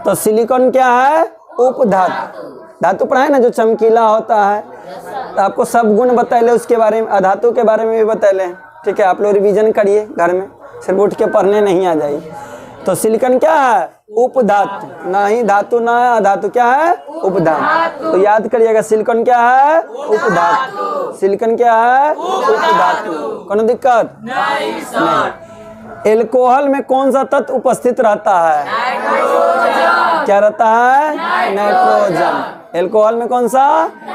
तो सिलिकॉन क्या है? उपधातु। धातु पढ़ा है ना, जो चमकीला होता है। तो आपको सब गुण बतैले उसके बारे में, अधातु के बारे में भी बतैले। ठीक है, आप लोग रिवीजन करिए घर में, सिर्फ उठ के पढ़ने नहीं आ जाइए। तो सिलिकॉन क्या है? उपधातु। ना ही धातु ना है अधातु, क्या है? उपधातु। तो याद करिएगा, सिलिकॉन क्या है? उपधातु। सिलिकॉन क्या है? उपधातु। कोनो दिक्कत नहीं। एल्कोहल में कौन सा तत्व उपस्थित रहता है? क्या रहता है? नाइट्रोजन। एल्कोहल में कौन सा?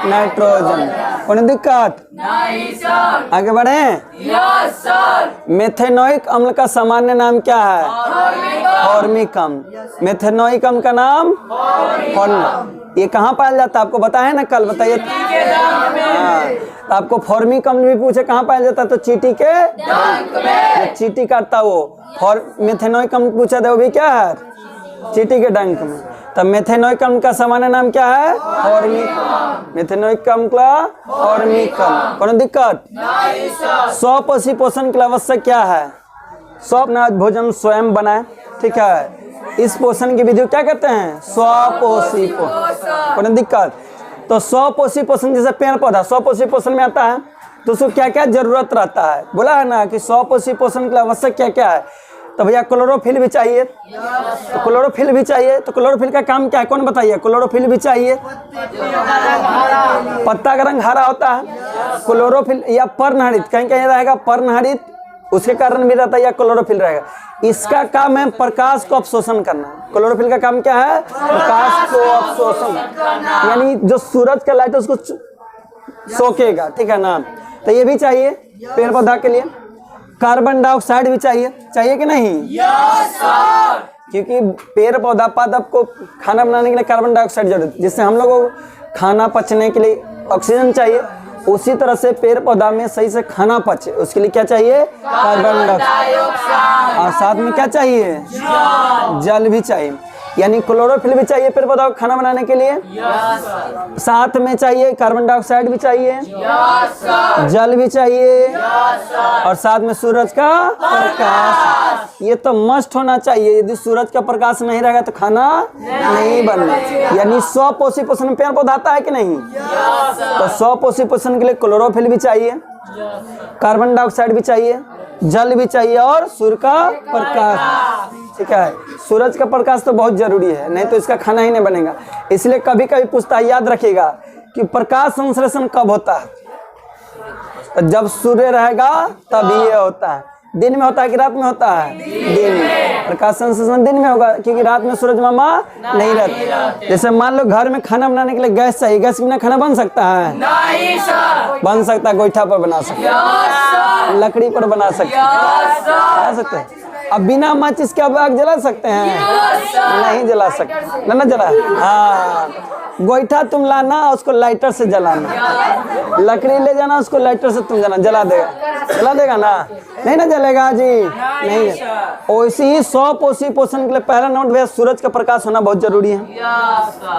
नाइट्रोजन। कोई दिक्कत नहीं सर। आगे बढ़े। Yes sir. मेथेनोइक अम्ल का सामान्य नाम क्या है? फॉर्मिक अम्ल। मेथेनोइक अम्ल का नाम फॉर्मिक। ये कहाँ पाया जाता है आपको बताया ना कल, बताइए। तो आपको फॉर्मिक अम्ल भी पूछे कहाँ पाया जाता है, तो चींटी के डंक में। चींटी काटता वो मेथेनोइक अम्ल पूछा था, वो भी क्या है? चींटी के डंक में। तब मेथेनोइक अम्ल का सामान्य नाम क्या है? फॉर्मिक। मेथेनोइक अम्ल का फॉर्मिक अम्ल। कोनो दिक्कत? स्वपोषी पोषण के लिए आवश्यक क्या है? स्व अपना भोजन स्वयं बनाए। ठीक है, इस पोषण की विधि क्या कहते हैं? स्वपोषी पोषण। कोनो दिक्कत? तो स्वपोषी पोषण जैसे पेड़ पौधा स्वपोषी पोषण में आता है, तो उसको क्या क्या जरूरत रहता है? बोला है ना कि स्वपोषी पोषण के लिए आवश्यक क्या क्या है। तो भैया क्लोरोफिल भी चाहिए। तो क्लोरोफिल भी चाहिए, तो क्लोरोफिल का काम क्या है? कौन बताइए? क्लोरोफिल भी चाहिए। पत्ता का रंग हरा होता है। क्लोरोफिल या पर्णहरित, कहीं कहीं रहेगा पर्णहरित, उसके कारण भी रहता है, या क्लोरोफिल रहेगा। इसका काम है प्रकाश को अवशोषण करना। क्लोरोफिल का काम क्या है? प्रकाश को अवशोषण, यानी जो सूरज का लाइट है उसको सोखेगा। ठीक है ना, तो ये भी चाहिए पेड़ पौधा के लिए। कार्बन डाइऑक्साइड भी चाहिए, चाहिए कि नहीं? Yes sir. क्योंकि पेड़ पौधा पादप को खाना बनाने के लिए कार्बन डाइऑक्साइड जरूरत, जिससे हम लोगों को खाना पचने के लिए ऑक्सीजन चाहिए। उसी तरह से पेड़ पौधा में सही से खाना पचे, उसके लिए क्या चाहिए? Carbon dioxide. और साथ में क्या चाहिए? जल भी चाहिए, यानी क्लोरोफिल भी चाहिए पेड़ पौधा को खाना बनाने के लिए। साथ में चाहिए कार्बन डाइऑक्साइड भी चाहिए, जल भी चाहिए, और साथ में सूरज का प्रकाश। ये तो मस्ट होना चाहिए। यदि सूरज का प्रकाश नहीं रहेगा तो खाना नहीं बनना। यानी स्वपोषी पोषण में पेड़ पौधा आता है कि नहीं? तो स्वपोषी पोषण के लिए क्लोरोफिल भी चाहिए, कार्बन डाइऑक्साइड भी चाहिए, जल भी चाहिए, और सूर्य का प्रकाश। ठीक है, सूरज का प्रकाश तो बहुत जरूरी है, नहीं तो इसका खाना ही नहीं बनेगा। इसलिए कभी कभी पूछता है, याद रखिएगा कि प्रकाश संश्लेषण कब होता है? तो जब सूर्य रहेगा तब ये होता है। दिन में होता है कि रात में होता है? दिन में। प्रकाश संश्लेषण दिन में होगा, क्योंकि रात में सूरज मामा नहीं रहते। जैसे मान लो घर में खाना बनाने के लिए गैस चाहिए, गैस के बिना खाना बन सकता है? नहीं सर। बन सकता है, गोईठा पर बना सकते हैं, लकड़ी पर बना सकते हैं। अब बिना माचिस के आग जला सकते हैं? नहीं जला सकते ना जला। हाँ, गोईठा तुम लाना, उसको लाइटर से जलाना। लकड़ी ले जाना, उसको लाइटर से तुम जला देगा ना? नहीं ना जलेगा जी, नहीं। वैसे ही स्वपोषी पोषण के लिए पहला नोट भैया, सूरज का प्रकाश होना बहुत जरूरी है,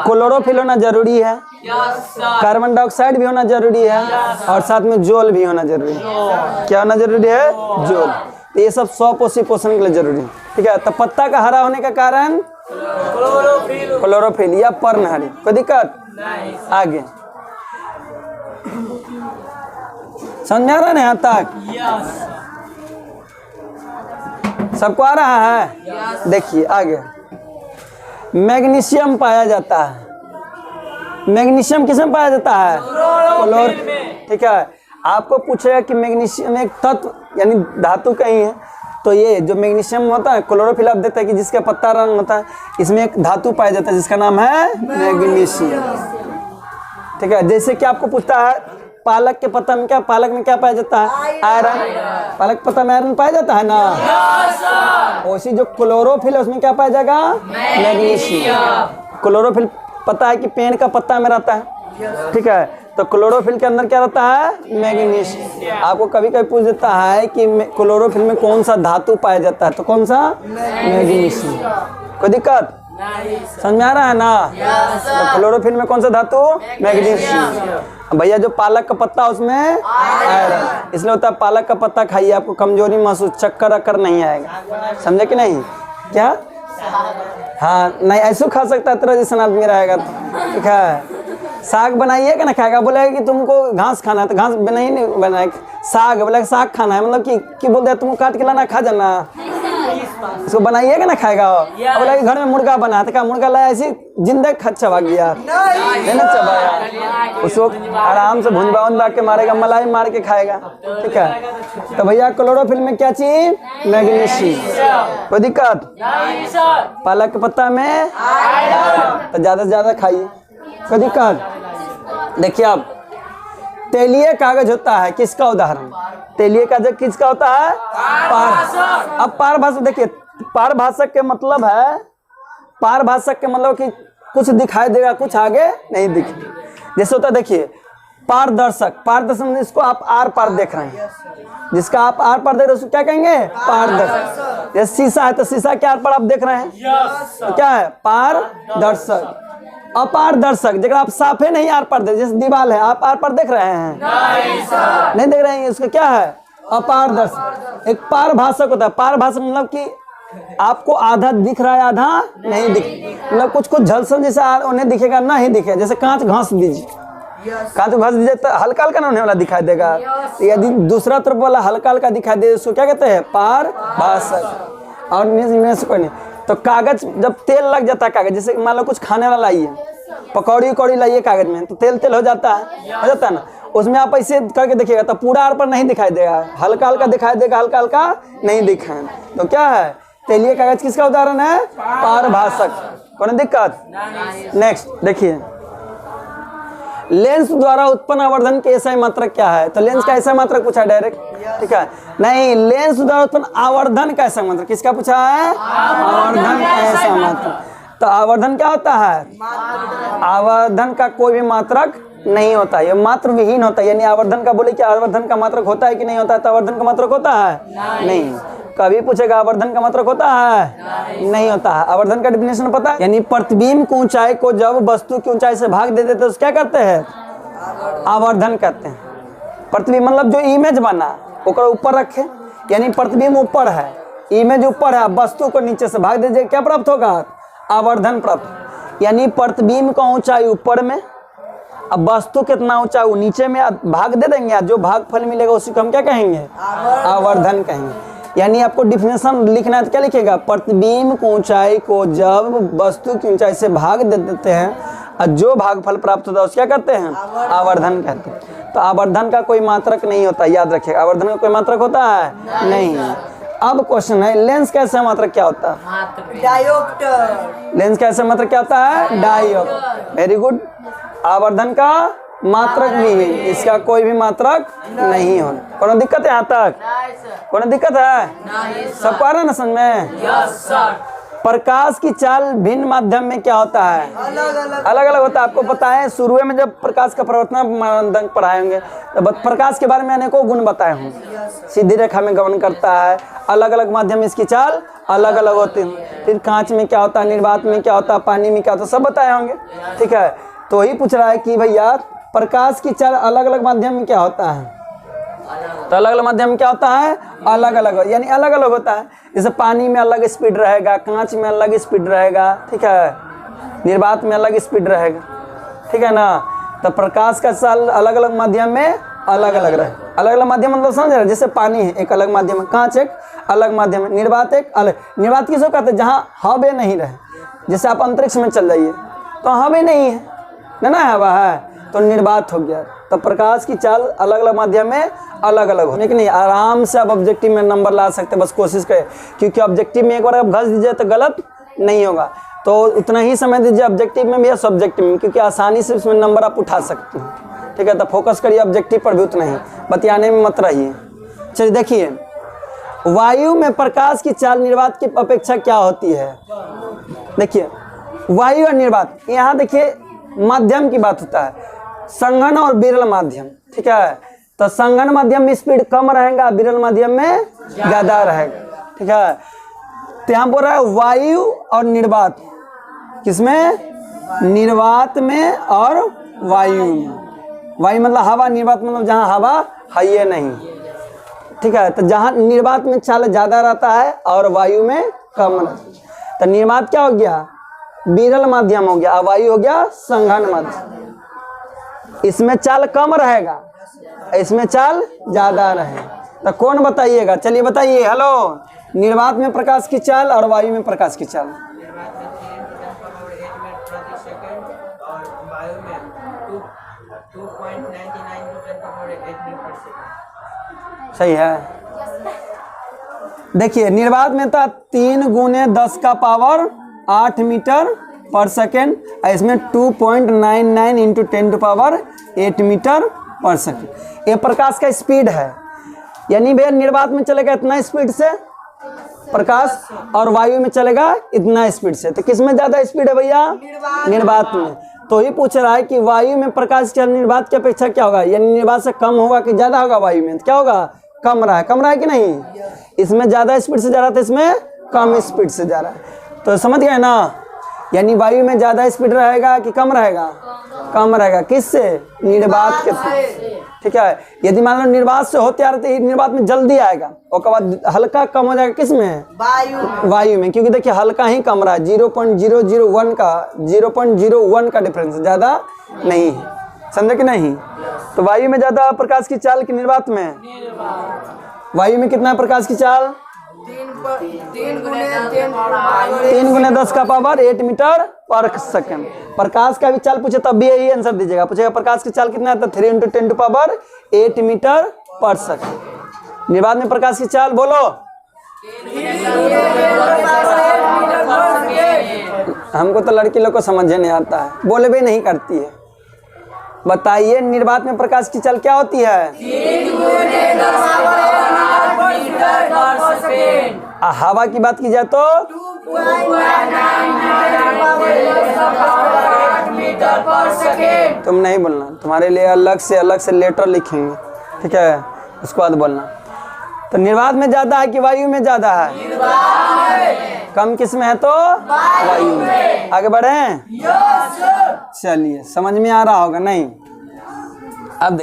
क्लोरोफिल होना जरूरी है, कार्बन डाइऑक्साइड भी होना जरूरी है, और साथ में जल भी होना जरूरी है। क्या होना जरूरी है? जल। ये सब स्वपोषी पोषण के लिए जरूरी है। ठीक है, तो पत्ता का हरा होने का कारण क्लोरोफिल या पर्णहरित। कोई दिक्कत नहीं। आगे समझ आ रहा है यहाँ तक? सबको आ रहा है? देखिए आगे, मैग्नीशियम पाया जाता है। मैग्नीशियम किसमें पाया जाता है? क्लोरोफिल। ठीक है, आपको पूछेगा कि मैग्नीशियम एक तत्व यानी धातु कहीं है, तो ये जो मैग्नीशियम होता है, क्लोरोफिल आप देखते हैं कि जिसका पत्ता रंग होता है, इसमें एक धातु पाया जाता है जिसका नाम है मैग्नीशियम। ठीक है, जैसे कि आपको पूछता है पालक के पत्ता में क्या, पालक में क्या पाया जाता है? आयरन। पालक पत्ता में आयरन पाया जाता है ना? वैसे जो क्लोरोफिल है उसमें क्या पाया जाएगा? मैग्नीशियम। क्लोरोफिल पता है कि पेड़ का पत्ता में रहता है। ठीक है, तो क्लोरोफिल के अंदर क्या रहता है? मैग्नीशियम। आपको कभी कभी पूछ देता है कि क्लोरोफिल में कौन सा धातु पाया जाता है, तो कौन सा? मैग्नीशियम। कोई दिक्कत? समझ में आ रहा है ना? तो क्लोरोफिल में कौन सा धातु? मैग्नीशियम। भैया जो पालक का पत्ता उसमें आयरन, इसलिए होता है पालक का पत्ता खाइए, आपको कमजोरी महसूस, चक्कर अक्कर नहीं आएगा। समझे कि नहीं? क्या हाँ नहीं ऐसे खा सकता है, तेरा जैसा आदमी रहेगा तो। ठीक है, साग बनाइए कि ना खाएगा, बोलेगा कि तुमको घास खाना है तो घास नहीं बनाए, साग बोलेगा साग खाना है, मतलब कि बोलते हैं तुमको काट के लाना खा जाना, इसको बनाइए कि ना खाएगा। बोला कि घर में मुर्गा बना तो क्या मुर्गा लाया ऐसी जिंदा चबा गया, नहीं ना चबाया, उसको आराम से भुंजबा उनबा के मारेगा, मलाई मार के खाएगा। ठीक है, तो भैया क्लोरोफिल में क्या चीज, मैग्नीशियम, कोई दिक्कत, पालक के पत्ता में तो ज्यादा से ज्यादा खाइए, कोई दिक्कत। देखिए अब तेलीय कागज होता है, किसका उदाहरण, तेलीय कागज किसका होता है, पार। अब पारभाषक देखिए, पारभाषक के मतलब है, पारभाषक के मतलब कि कुछ दिखाई देगा कुछ आगे नहीं दिखे, जैसे होता है देखिए पारदर्शक, पारदर्शक जिसको आप आर पार देख रहे हैं, जिसका आप आर पार देख रहे हैं उसको क्या कहेंगे, पारदर्शक। जैसे शीशा है तो शीशा के आर पार आप देख रहे हैं तो क्या है, पारदर्शक। अपारदर्शक जगह आप साफे नहीं आर पार देख, जैसे दीवार है आप आर पार देख रहे हैं, नहीं देख रहे हैं, उसका क्या है, अपारदर्शक। एक पारभाषक होता है, पारभाषक मतलब कि आपको आधा दिख रहा है आधा नहीं दिख, मतलब कुछ कुछ झलसन जैसा उन्हें दिखेगा ना ही दिखे, जैसे कांच घास दीजिए, कांच घास दीजिए तो हल्का हल्का ना उन्हें वाला दिखाई देगा, यदि दूसरा तरफ वाला हल्का हल्का दिखाई दे उसको क्या कहते हैं, पारभाषक। और कोई नहीं, तो कागज जब तेल लग जाता है कागज, जैसे मान लो कुछ खाने वाला लाइए, पकौड़ी उकौड़ी लाइए कागज में तो तेल तेल हो जाता है ना, उसमें आप ऐसे करके देखिएगा तो पूरा आर पर नहीं दिखाई देगा, हल्का हल्का दिखाई देगा, हल्का हल्का नहीं दिखाए, तो क्या है, तेलीय कागज किसका उदाहरण है, पारभाषक, कोई दिक्कत। नेक्स्ट देखिए, लेंस द्वारा उत्पन्न आवर्धन के एसआई मात्रक क्या है, तो लेंस का एसआई मात्रक पूछा डायरेक्ट, ठीक है, नहीं लेंस द्वारा उत्पन्न आवर्धन का एसआई मात्रक किसका पूछा है, आवर्धन का एसआई मात्रक। तो आवर्धन क्या होता है, आवर्धन का कोई भी मात्रक नहीं होता, ये मात्र विहीन होता है, यानी आवर्धन का बोले कि आवर्धन का मात्रक होता है कि नहीं होता है, तो आवर्धन का मात्रक होता है नहीं, कभी पूछेगा आवर्धन का मात्रक होता है नहीं होता है। आवर्धन का डेफिनेशन पता है, यानी प्रतिबिंब की ऊंचाई को जब वस्तु की ऊंचाई से भाग दे देते तो क्या करते हैं, आवर्धन कहते हैं। प्रतिबिंब मतलब जो इमेज बना ओकर ऊपर रखे, यानी प्रतिबिंब ऊपर है, इमेज ऊपर है, वस्तु को नीचे से भाग दीजिए क्या प्राप्त होगा, आवर्धन प्राप्त। यानी प्रतिबिंब का ऊंचाई ऊपर में, अब वस्तु कितना ऊंचा वो नीचे में, भाग दे देंगे, जो भागफल मिलेगा उसी को हम क्या कहेंगे, आवर्धन कहेंगे। यानी आपको डिफिनेशन लिखना है तो क्या लिखेगा, प्रतिबिंब की ऊंचाई को जब वस्तु की ऊंचाई से भाग दे देते हैं और जो भागफल प्राप्त होता है उसको क्या करते हैं, आवर्धन कहते हैं। तो आवर्धन का कोई मात्रक नहीं होता, याद रखिएगा, आवर्धन का कोई मात्रक होता है नहीं। अब क्वेश्चन है लेंस का ऐसा मात्रक क्या होता है, डायोप्टर। लेंस का ऐसा मात्रक क्या होता है, डायोप्टर, वेरी गुड। आवर्धन का मात्रक भी है, इसका कोई भी मात्रक नहीं हो, कोनो दिक्कत है यहाँ तक, कोनो दिक्कत है, सबको आ रहा है ना समझ में। प्रकाश की चाल भिन्न माध्यम में क्या होता है, अलग अलग होता है, आपको पता है शुरू में जब प्रकाश का परिवर्तन पढ़ाए होंगे तो प्रकाश के बारे में अनेकों गुण बताए होंगे, सीधी रेखा में गमन करता है, अलग अलग माध्यम में इसकी चाल अलग अलग होती है, फिर कांच में क्या होता है, निर्वात में क्या होता है, पानी में क्या होता है, सब बताए होंगे, ठीक है। तो ही पूछ रहा है कि भैया प्रकाश की चाल अलग अलग माध्यम में क्या होता है, तो अलग अलग माध्यम में क्या होता है, अलग अलग, यानी अलग अलग होता है। जैसे पानी में अलग स्पीड रहेगा, कांच में अलग स्पीड रहेगा, ठीक है, निर्वात में अलग स्पीड रहेगा, ठीक है ना। तो प्रकाश का चाल अलग अलग माध्यम में अलग अलग रहे, अलग अलग माध्यम मतलब समझ रहे, जैसे पानी है एक अलग माध्यम है, कांच एक अलग माध्यम है, निर्वात एक अलग। निर्वात किसको कहते हैं, जहाँ हवा नहीं रहे, जैसे आप अंतरिक्ष में चल जाइए तो हवा नहीं है ना, हवा है तो निर्वात हो गया। तो प्रकाश की चाल अलग अलग माध्यम में अलग अलग हो, लेकिन नहीं आराम से आप ऑब्जेक्टिव में नंबर ला सकते हैं, बस कोशिश करें, क्योंकि ऑब्जेक्टिव में एक बार आप घस दीजिए तो गलत नहीं होगा, तो उतना ही समय दीजिए ऑब्जेक्टिव में भी या सब्जेक्टिव में, क्योंकि आसानी से उसमें नंबर आप उठा सकते हैं, ठीक है। तो फोकस करिए ऑब्जेक्टिव पर भी, उतना ही बतियाने में मत रहिए। चलिए देखिए, वायु में प्रकाश की चाल निर्वात की अपेक्षा क्या होती है, देखिए वायु और निर्वात, यहाँ देखिए माध्यम की बात होता है, संघन और विरल माध्यम, ठीक है। तो संघन माध्यम में स्पीड कम रहेगा, विरल माध्यम में ज्यादा रहेगा, ठीक है। तो यहाँ बोल रहा है वायु और निर्वात, किसमें, निर्वात में और वायु में। वायु मतलब हवा, निर्वात मतलब जहाँ हवा है ये नहीं, ठीक है। तो जहाँ निर्वात में चाल ज्यादा रहता है और वायु में कम रहता है। तो निर्वात क्या हो गया? विरल माध्यम हो गया। वायु हो गया संघन माध्यम। इसमें चाल कम रहेगा, इसमें चाल ज्यादा रहे। तो कौन बताइएगा? चलिए बताइए। हेलो, निर्वात में प्रकाश की चाल और वायु में प्रकाश की चाल। सही है। देखिए निर्वात में था 3 गुने 10 का पावर 8 मीटर पर सेकेंड, इसमें 2.99 इंटू 10 टू पावर 8 मीटर पर सेकेंड। ये प्रकाश का स्पीड है, यानी भैया निर्वात में चलेगा इतना स्पीड से प्रकाश, और वायु में चलेगा इतना स्पीड से। तो किस में ज्यादा स्पीड है भैया? निर्वात में। तो ही पूछ रहा है कि वायु में प्रकाश की निर्वात की अपेक्षा क्या होगा, यानी निर्वात से कम होगा कि ज्यादा होगा? वायु में क्या होगा? कम रहा है। कम रहा है कि नहीं? इसमें ज्यादा स्पीड से जा रहा था, इसमें कम स्पीड से जा रहा है। तो समझ गए ना? यानी वायु में ज्यादा स्पीड रहेगा कि कम रहेगा? कम रहेगा। किससे? निर्वात के थ्रू। ठीक है। यदि मान लो निर्वात से होते आ रहे निर्वात में जल्दी आएगा, उसके बाद हल्का कम हो जाएगा। किस में? वायु में। क्योंकि देखिए हल्का ही कम रहा है, 0.001 का 0.01 का डिफरेंस, ज्यादा नहीं है। समझे कि नहीं? तो वायु में ज्यादा प्रकाश की चाल की निर्वात में? वायु में कितना प्रकाश की चाल? 3 गुने 10 का पावर 8 मीटर पर सेकेंड। प्रकाश का भी चाल पूछे तब भी यही आंसर दीजिएगा। पूछेगा प्रकाश की चाल कितना है तो 3 इंटू 10 टू पावर 8 मीटर पर सेकेंड। निर्वात में प्रकाश की चाल बोलो। हमको तो लड़की लोग को समझ नहीं आता है, बोले भी नहीं करती है। बताइए निर्वात में प्रकाश की चाल क्या होती है? 3 गुने 10 का पावर 8 मीटर पर सेकेंड। हवा की बात की जाए तो 2.99 मीटर पर सेकेंड। तुम नहीं बोलना, तुम्हारे लिए अलग से लेटर लिखेंगे, ठीक है? उसके बाद बोलना। तो निर्वात में ज्यादा है कि वायु में ज्यादा है? कम किस में है तो? वायु में। आगे बढ़े? चलिए, समझ में आ रहा होगा नहीं? अब